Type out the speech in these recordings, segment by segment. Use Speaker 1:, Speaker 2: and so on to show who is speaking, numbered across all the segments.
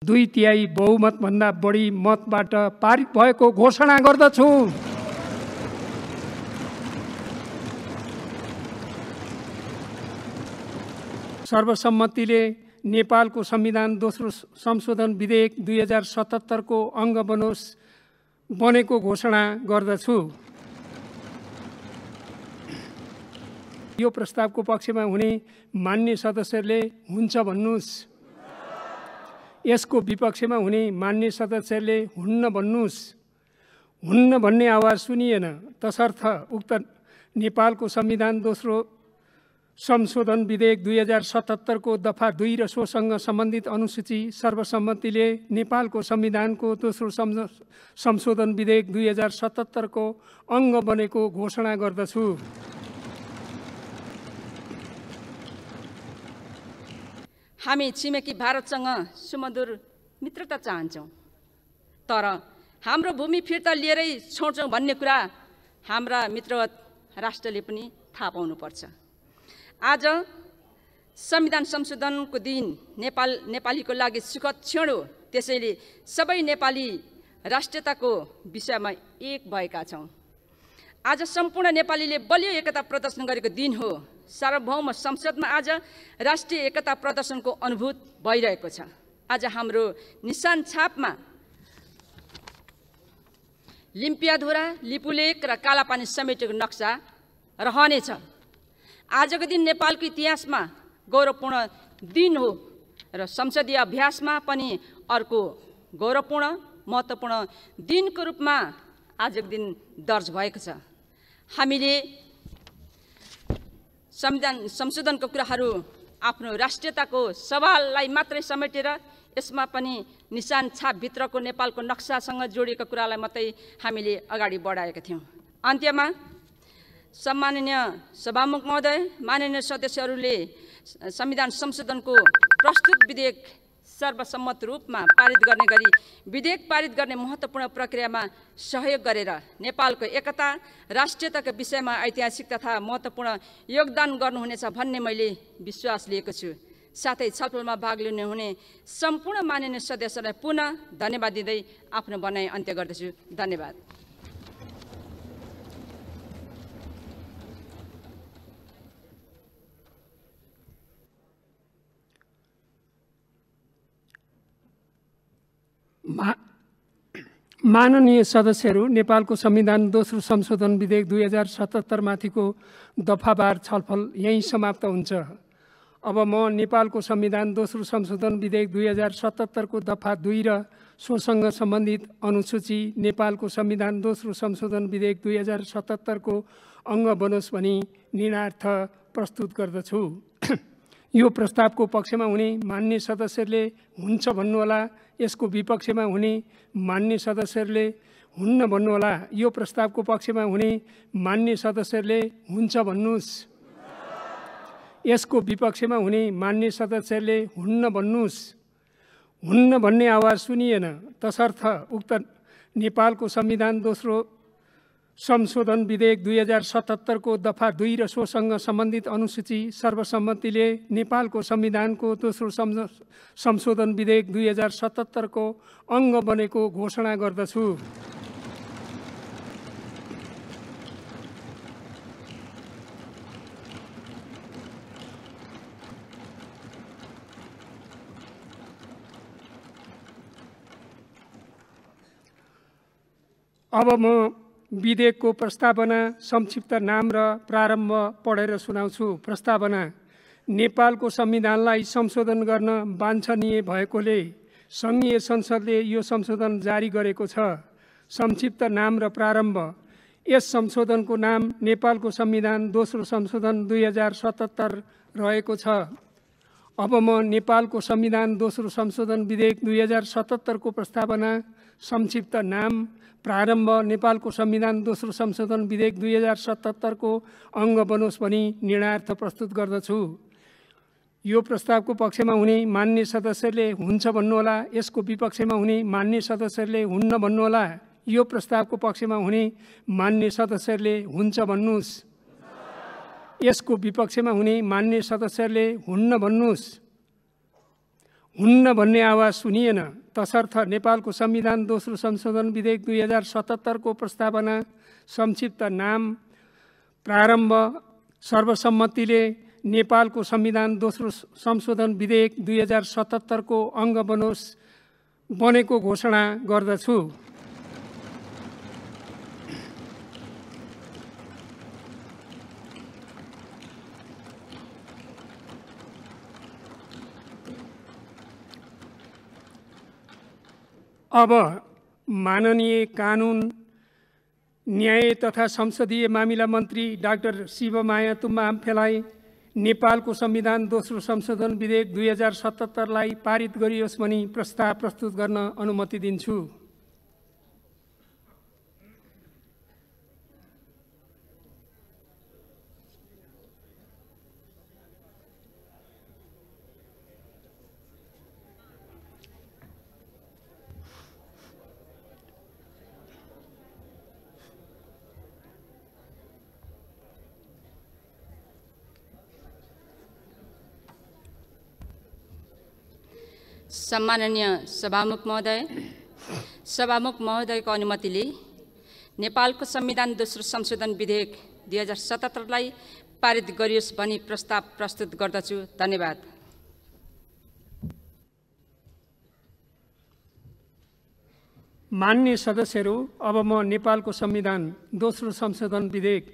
Speaker 1: 2/3 बहुमतभन्दा बढी मतबाट पारित भएको घोषणा गर्दछु। सर्वसम्मतिले नेपालको संविधान दोस्रो संशोधन विधेयक 2077 को अंग बनेको घोषणा गर्दछु। यो प्रस्तावको पक्षमा हुने मान्य सदस्यहरूले हुन्छ भन्नुस्। यसको विपक्षमा हुने मान्य सदस्यहरूले हुन्न भन्नुस्। हुन्न भन्ने आवाज सुनिएन, तसर्थ उक्त नेपालको संविधान दोस्रो संशोधन विधेयक 2077 को दफा 2 र सोसँग सम्बन्धित अनुसूची सर्वसम्मतिले नेपालको संविधानको दोस्रो संशोधन विधेयक 2077 को अंग बनेको घोषणा गर्दछु।
Speaker 2: हामी छिमेकी भारतसँग सुमधुर मित्रता चाहन्छौँ, तर हाम्रो भूमि फिर्ता लिएरै छोड्छौँ भन्ने कुरा हाम्रा मित्रवत राष्ट्रले पनि थाहा पाउनुपर्छ। आज संविधान संशोधनको दिन नेपालीको लागि सुखद क्षण हो। त्यसैले सबै नेपाली राष्ट्रियताको विषयमा एक भएका छौँ। आज सम्पूर्ण नेपालीले बलियो एकता प्रदर्शन गरेको दिन हो। सार्वभौम संसदमा आज राष्ट्रिय एकता प्रदर्शनको अनुभूत भइरहेको छ। आज हाम्रो निशान छापमा लिम्पियाधुरा, लिपुलेक र कालापानी समेटेको नक्सा रहनेछ। आजको दिन नेपालको इतिहासमा गौरवपूर्ण दिन हो र संसदीय अभ्यासमा पनि अर्को गौरवपूर्ण महत्त्वपूर्ण दिनको रूपमा आजको दिन दर्ज भएको छ। हामीले संविधान संशोधनको कुराहरू आफ्नो राष्ट्रियताको सवाललाई मात्रै समेटेर यसमा पनि निशान छापभित्रको नेपालको नक्सासँग जोडिएको कुरालाई मात्रै हामीले अगाडि बढाएका थियौँ। अन्त्यमा सम्माननीय सभामुख महोदय, माननीय सदस्यहरूले संविधान संशोधनको प्रस्तुत विधेयक सर्वसम्मत रूपमा पारित गर्ने गरी विधेयक पारित गर्ने महत्त्वपूर्ण प्रक्रियामा सहयोग गरेर नेपालको एकता राष्ट्रियताको विषयमा ऐतिहासिक तथा महत्त्वपूर्ण योगदान गर्नुहुनेछ भन्ने मैले विश्वास लिएको छु। साथै छलफलमा भाग लिने हुने सम्पूर्ण माननीय सदस्यलाई पुनः धन्यवाद दिँदै आफ्नो भनाइ अन्त्य गर्दछु। धन्यवाद।
Speaker 1: माननीय सदस्यहरू, नेपालको संविधान दोस्रो संशोधन विधेयक 2077 माथिको दफावार छलफल यही समाप्त हुन्छ। अब म नेपालको संविधान दोस्रो संशोधन विधेयक 2077 को दफा 2 र सोसँग सम्बन्धित अनुसूची नेपालको संविधान दोस्रो संशोधन विधेयक 2077 को अंग बनोस् भनी निर्णयार्थ प्रस्तुत गर्दछु। यो प्रस्तावको पक्षमा हुने मान्य सदस्यहरूले हुन्छ भन्नुहोला। यसको विपक्षमा हुने मान्य सदस्यहरूले हुन्न भन्नुहोला। यो प्रस्तावको पक्षमा हुने मान्य सदस्यहरूले हुन्छ भन्नुस्। यसको विपक्षमा हुने मान्य सदस्यहरूले हुन्न भन्नुस्। हुन्न भन्ने आवाज सुनिएन, तसर्थ उक्त नेपालको संविधान दोस्रो संशोधन विधेयक 2077 को दफा 2 र सोसँग सम्बन्धित अनुसूची सर्वसम्मतिले नेपालको संविधानको दोस्रो संशोधन विधेयक 2077 को अंग बनेको घोषणा गर्दछु। अब म विधेयकको प्रस्तावना, संक्षिप्त नाम र प्रारम्भ पढेर सुनाउँछु। प्रस्तावना: नेपालको संविधानलाई संशोधन गर्न वाञ्छनीय भएकोले संघीय संसदले यो संशोधन जारी गरेको छ। संक्षिप्त नाम र प्रारम्भ: यस संशोधनको नाम नेपालको संविधान दोस्रो संशोधन 2077 रहेको छ। अब म नेपालको संविधान दोस्रो संशोधन विधेयक 2077 को प्रस्तावना, संक्षिप्त नाम, प्रारम्भ, नेपालको संविधान दोस्रो संशोधन विधेयक 2077 को अंग बनोस् भनी निर्णयार्थ प्रस्तुत गर्दछु। यो प्रस्तावको पक्षमा हुने मान्य सदस्यहरूले हुन्छ भन्नुहोला। यसको विपक्षमा हुने मान्य सदस्यहरूले हुन्न भन्नुहोला। यो प्रस्तावको पक्षमा हुने मान्य सदस्यहरूले हुन्छ भन्नुस्। यसको विपक्षमा हुने मान्य सदस्यहरूले हुन्न भन्नुस्। हुन्न भन्ने आवाज सुनिएन, तसर्थ नेपालको संविधान दोस्रो संशोधन विधेयक 2077 को प्रस्तावना संक्षिप्त नाम प्रारम्भ सर्वसम्मतिले नेपालको संविधान दोस्रो संशोधन विधेयक 2077 को अङ्ग बनेको घोषणा गर्दछु। अब माननीय कानुन न्याय तथा संसदीय मामिला मन्त्री डाक्टर शिवमाया तुम्बा आम्फेलाई नेपालको संविधान दोस्रो संशोधन विधेयक 2077 लाई पारित गरियोस् भनी प्रस्ताव प्रस्तुत गर्न अनुमति दिन्छु।
Speaker 2: सम्माननीय सभामुख महोदयको अनुमतिले नेपालको संविधान दोस्रो संशोधन विधेयक 2077 लाई पारित गरियोस् भनी प्रस्ताव प्रस्तुत गर्दछु। धन्यवाद।
Speaker 1: मान्य सदस्यहरू, अब म नेपालको संविधान दोस्रो संशोधन विधेयक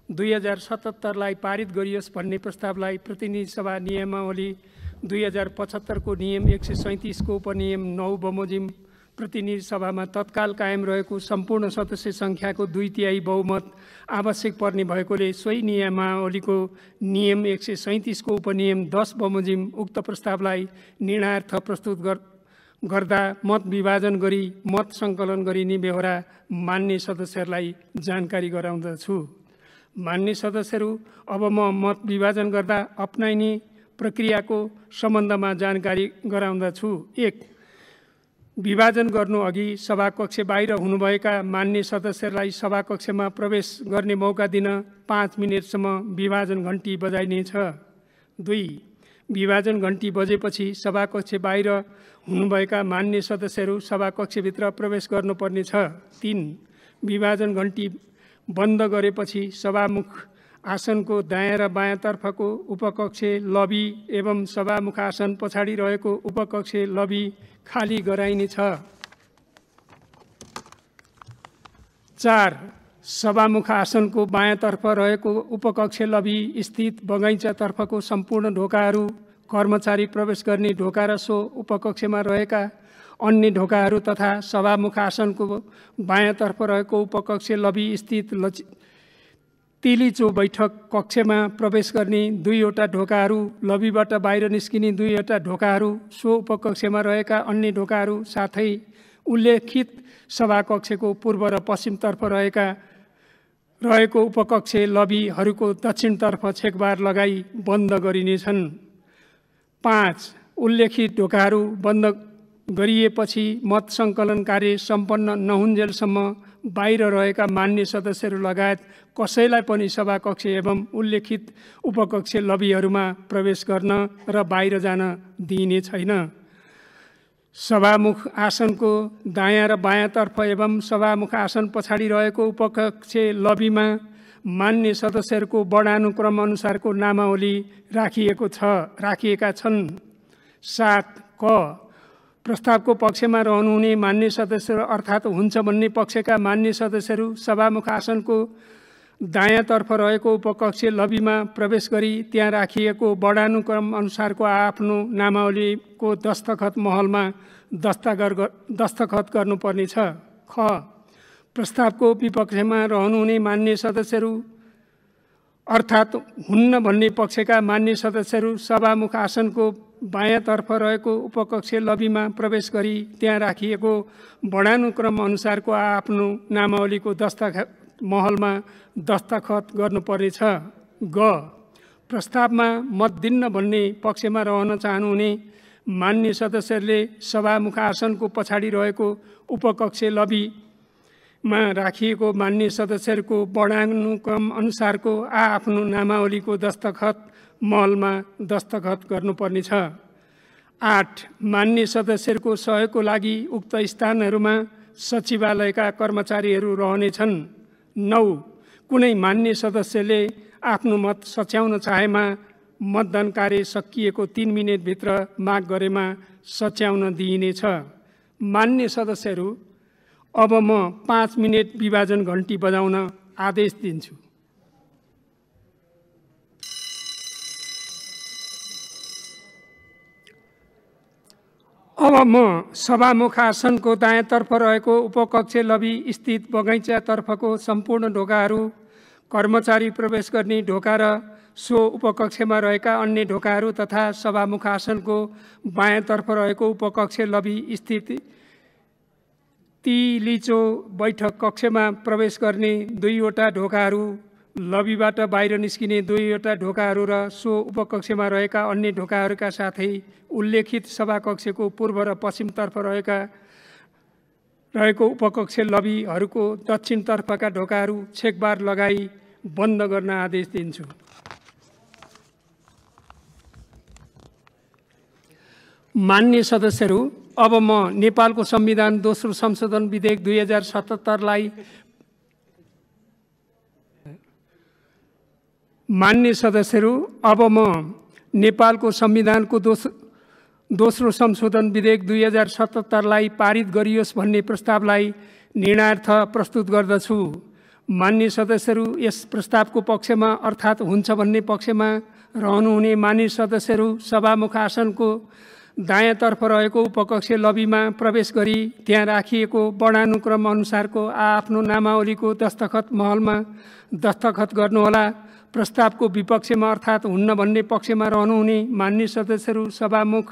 Speaker 1: 2077 लाई पारित गरियोस् भन्ने प्रस्तावलाई प्रतिनिधि सभा नियमावली 2075 को नियम 137 को उपनियम 9 बमोजिम प्रतिनिधि सभामा तत्काल कायम रहेको सम्पूर्ण सदस्य संख्याको 2/3 बहुमत आवश्यक पर्ने भएकोले सोही नियमावलीको नियम 137 को उपनियम 10 बमोजिम उक्त प्रस्तावलाई निर्णयार्थ प्रस्तुत गर्दा मत विभाजन गरी मत सङ्कलन गरिने बेहोरा मान्य सदस्यहरूलाई जानकारी गराउँदछु। मान्य सदस्यहरू, अब म मत विभाजन गर्दा अपनाइने प्रक्रियाको सम्बन्धमा जानकारी गराउँदछु। 1. विभाजन गर्नु अघि सभाकक्ष बाहिर हुनुभएका मान्य सदस्यहरूलाई सभाकक्षमा प्रवेश गर्ने मौका दिन 5 मिनेटसम्म विभाजन घण्टी बजाइनेछ। 2. विभाजन घण्टी बजेपछि सभाकक्ष बाहिर हुनुभएका मान्य सदस्यहरू सभाकक्षभित्र प्रवेश गर्नुपर्नेछ। 3. विभाजन घण्टी बन्द गरेपछि सभामुख आसनको दायाँ र बायाँतर्फको उपकक्ष लबी एवं सभामुख आसन पछाडि रहेको उपकक्ष लबी खाली गराइनेछ। 4. सभामुख आसनको बायाँतर्फ रहेको उपकक्ष लबी स्थित बगैँचातर्फको सम्पूर्ण ढोकाहरू, कर्मचारी प्रवेश गर्ने ढोका र सो उपकक्षमा रहेका अन्य ढोकाहरू तथा सभामुख आसनको बायाँतर्फ रहेको उपकक्ष लबी स्थित तिलिचो बैठक कक्षमा प्रवेश गर्ने 2वटा ढोकाहरू, लबीबाट बाहिर निस्किने 2वटा ढोकाहरू, सो उपकक्षमा रहेका अन्य ढोकाहरू साथै उल्लेखित सभाकक्षको पूर्व र पश्चिमतर्फ रहेको उपकक्ष लबीहरूको दक्षिणतर्फ छेकबार लगाई बन्द गरिनेछन्। 5. उल्लेखित ढोकाहरू बन्द गरिएपछि मत सङ्कलन कार्य सम्पन्न नहुन्जेलसम्म बाहिर रहेका मान्य सदस्यहरू लगायत कसैलाई पनि सभाकक्ष एवं उल्लेखित उपकक्ष लबीहरूमा प्रवेश गर्न र बाहिर जान दिइने छैन। सभामुख आसनको दायाँ र बायाँतर्फ एवं सभामुख आसन पछाडि रहेको उपकक्ष लबीमा मान्य सदस्यहरूको वर्णानुक्रम अनुसारको नामावली राखिएका छन्। 7. क. प्रस्तावको पक्षमा रहनुहुने मान्य सदस्यहरू अर्थात् हुन्छ भन्ने पक्षका मान्य सदस्यहरू सभामुख आसनको दायाँतर्फ रहेको उपकक्ष लबीमा प्रवेश गरी त्यहाँ राखिएको वर्णानुक्रम अनुसारको आफ्नो नामावलीको दस्तखत महलमा दस्तखत गर्नुपर्नेछ। ख. प्रस्तावको विपक्षमा रहनुहुने मान्य सदस्यहरू अर्थात् हुन्न भन्ने पक्षका मान्य सदस्यहरू सभामुख आसनको बायाँतर्फ रहेको उपकक्ष लबीमा प्रवेश गरी त्यहाँ राखिएको वर्णानुक्रम अनुसारको आफ्नो नामावलीको महलमा दस्तखत गर्नुपर्नेछ। ग. प्रस्तावमा मत दिन्न भन्ने पक्षमा रहन चाहनुहुने मान्य सदस्यहरूले सभामुख आसनको पछाडि रहेको उपकक्ष लबीमा राखिएको मान्य सदस्यहरूको वर्णानुक्रम अनुसारको आफ्नो नामावलीको दस्तखत महलमा दस्तखत गर्नुपर्नेछ। 8. मान्य सदस्यहरूको सहयोगको लागि उक्त स्थानहरूमा सचिवालयका कर्मचारीहरू रहनेछन्। 9. कुनै मान्य सदस्यले आफ्नो मत सच्याउन चाहेमा मतदान कार्य सकिएको 3 मिनेटभित्र माग गरेमा सच्याउन दिइनेछ। मान्य सदस्यहरू, अब म 5 मिनेट विभाजन घन्टी बजाउन आदेश दिन्छु। अब म सभामुख आसनको दायाँतर्फ रहेको उपकक्ष लबी स्थित बगैँचातर्फको सम्पूर्ण ढोकाहरू, कर्मचारी प्रवेश गर्ने ढोका र सो उपकक्षमा रहेका अन्य ढोकाहरू तथा सभामुख आसनको बायाँतर्फ रहेको उपकक्ष लबी स्थित तिलिचो बैठक कक्षमा प्रवेश गर्ने 2वटा ढोकाहरू, लबीबाट बाहिर निस्किने 2वटा ढोकाहरू र सो उपकक्षमा रहेका अन्य ढोकाहरूका साथै उल्लेखित सभाकक्षको पूर्व र पश्चिमतर्फ रहेको उपकक्ष लबीहरूको दक्षिणतर्फका ढोकाहरू छेकबार लगाई बन्द गर्न आदेश दिन्छु। मान्य सदस्यहरू, अब म नेपालको संविधान दोस्रो संशोधन विधेयक 2077लाई मान्य सदस्यहरू, अब म नेपालको संविधानको दोस्रो संशोधन विधेयक 2077लाई पारित गरियोस् भन्ने प्रस्तावलाई निर्णयार्थ प्रस्तुत गर्दछु। मान्य सदस्यहरू, यस प्रस्तावको पक्षमा अर्थात् हुन्छ भन्ने पक्षमा रहनुहुने मान्य सदस्यहरू सभामुख आसनको दायाँतर्फ रहेको उपकक्ष लबीमा प्रवेश गरी त्यहाँ राखिएको वर्णानुक्रम अनुसारको आफ्नो नामावलीको दस्तखत महलमा दस्तखत गर्नुहोला। प्रस्तावको विपक्षमा अर्थात् हुन्न भन्ने पक्षमा रहनुहुने मान्य सदस्यहरू सभामुख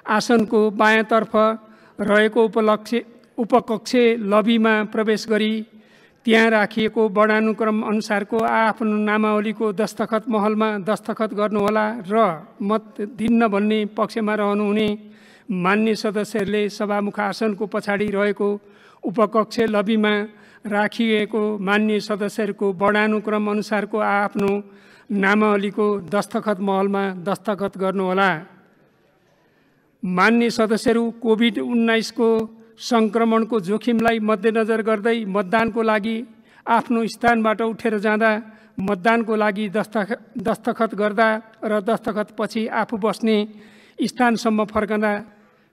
Speaker 1: आसनको बायाँतर्फ रहेको उपकक्ष लबीमा प्रवेश गरी त्यहाँ राखिएको वर्णानुक्रम अनुसारको आफ्नो नामावलीको दस्तखत महलमा दस्तखत गर्नुहोला र मत दिन्न भन्ने पक्षमा रहनुहुने मान्य सदस्यहरूले सभामुख आसनको पछाडि रहेको उपकक्ष लबीमा राखिएको मान्य सदस्यहरूको वर्णानुक्रम अनुसारको आफ्नो नामावलीको दस्तखत महलमा दस्तखत गर्नुहोला। मान्य सदस्यहरू, कोभिड-19 को संक्रमणको जोखिमलाई मध्यनजर गर्दै मतदानको लागि आफ्नो स्थानबाट उठेर जाँदा, मतदानको लागि दस्तखत गर्दा र दस्तखतपछि आफू बस्ने स्थानसम्म फर्कँदा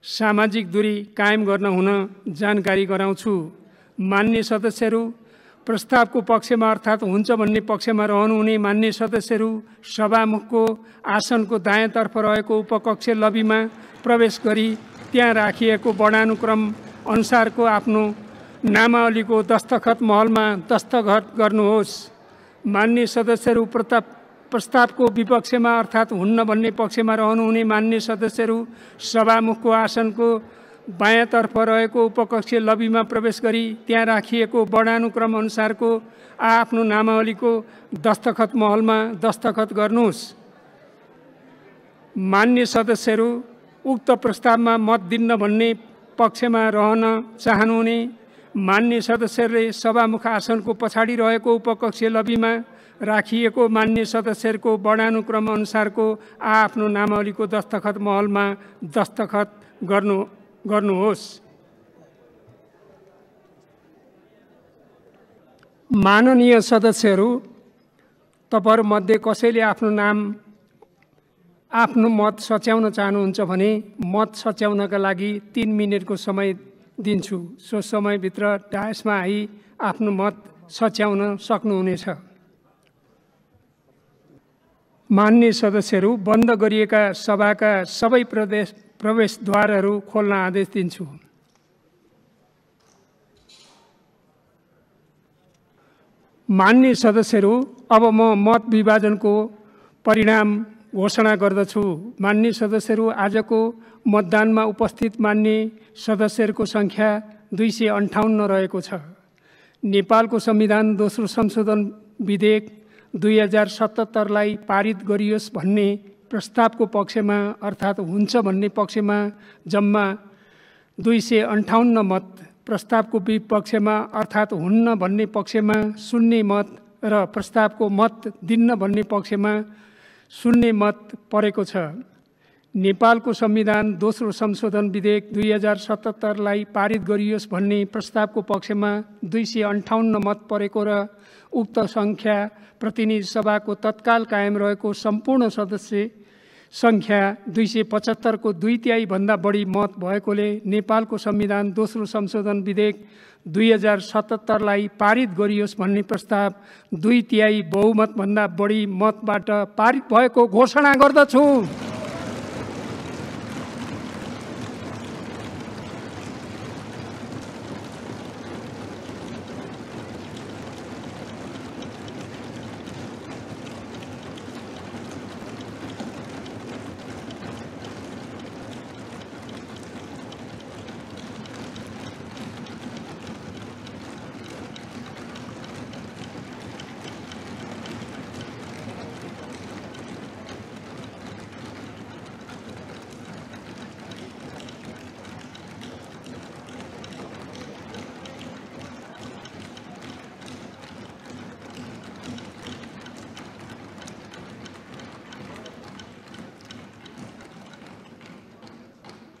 Speaker 1: सामाजिक दूरी कायम गर्न हुन जानकारी गराउँछु। मान्य सदस्यहरू, प्रस्तावको पक्षमा अर्थात् हुन्छ भन्ने पक्षमा रहनुहुने मान्य सदस्यहरू सभामुखको आसनको दायाँतर्फ रहेको उपकक्ष लबीमा प्रवेश गरी त्यहाँ राखिएको वर्णानुक्रम अनुसारको आफ्नो नामावलीको दस्तखत महलमा दस्तखत गर्नुहोस्। मान्य सदस्यहरू, प्रस्तावको विपक्षमा अर्थात् हुन्न भन्ने पक्षमा रहनुहुने मान्य सदस्यहरू सभामुखको आसनको बायाँतर्फ रहेको उपकक्ष लबीमा प्रवेश गरी त्यहाँ राखिएको वर्णानुक्रम अनुसारको आफ्नो नामावलीको दस्तखत महलमा दस्तखत गर्नुहोस्। मान्य सदस्यहरू, उक्त प्रस्तावमा मत दिन्न भन्ने पक्षमा रहन चाहनुहुने मान्य सदस्यहरूले सभामुख आसनको पछाडि रहेको उपकक्ष लबीमा राखिएको मान्य सदस्यहरूको वर्णानुक्रम अनुसारको आफ्नो नामावलीको दस्तखत महलमा दस्तखत गर्नुहोस्। माननीय सदस्यहरू, तपाईहरुमध्ये कसैले आफ्नो मत सच्याउन चाहनुहुन्छ भने मत सच्याउनका लागि 3 मिनेटको समय दिन्छु। सो समयभित्र डायसमा आई आफ्नो मत सच्याउन सक्नुहुनेछ। मान्य सदस्यहरू, बन्द गरिएका सभाका सबै प्रवेशद्वारहरू खोल्न आदेश दिन्छु। मान्य सदस्यहरू, अब म मत विभाजनको परिणाम घोषणा गर्दछु। मान्य सदस्यहरू, आजको मतदानमा उपस्थित मान्य सदस्यहरूको सङ्ख्या 258 रहेको छ। नेपालको संविधान दोस्रो संशोधन विधेयक 2077लाई पारित गरियोस् भन्ने प्रस्तावको पक्षमा अर्थात् हुन्छ भन्ने पक्षमा जम्मा 258 मत, प्रस्तावको विपक्षमा अर्थात् हुन्न भन्ने पक्षमा 0 मत र प्रस्तावको मत दिन्न भन्ने पक्षमा 0 मत परेको छ। नेपालको संविधान दोस्रो संशोधन विधेयक 2077लाई पारित गरियोस् भन्ने प्रस्तावको पक्षमा 258 मत परेको र उक्त सङ्ख्या प्रतिनिधि सभाको तत्काल कायम रहेको सम्पूर्ण सदस्य सङ्ख्या 275 को 2/3 भन्दा बढी मत भएकोले नेपालको संविधान दोस्रो संशोधन विधेयक 2077लाई पारित गरियोस् भन्ने प्रस्ताव 2/3 बहुमत भन्दा बढी मतबाट पारित भएको घोषणा गर्दछु।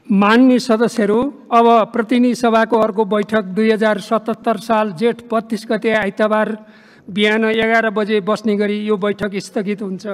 Speaker 1: माननीय सदस्यहरू, अब प्रतिनिधि सभाको अर्को बैठक 2077 साल जेठ 32 गते आइतबार बिहान 11 बजे बस्ने गरी यो बैठक स्थगित हुन्छ।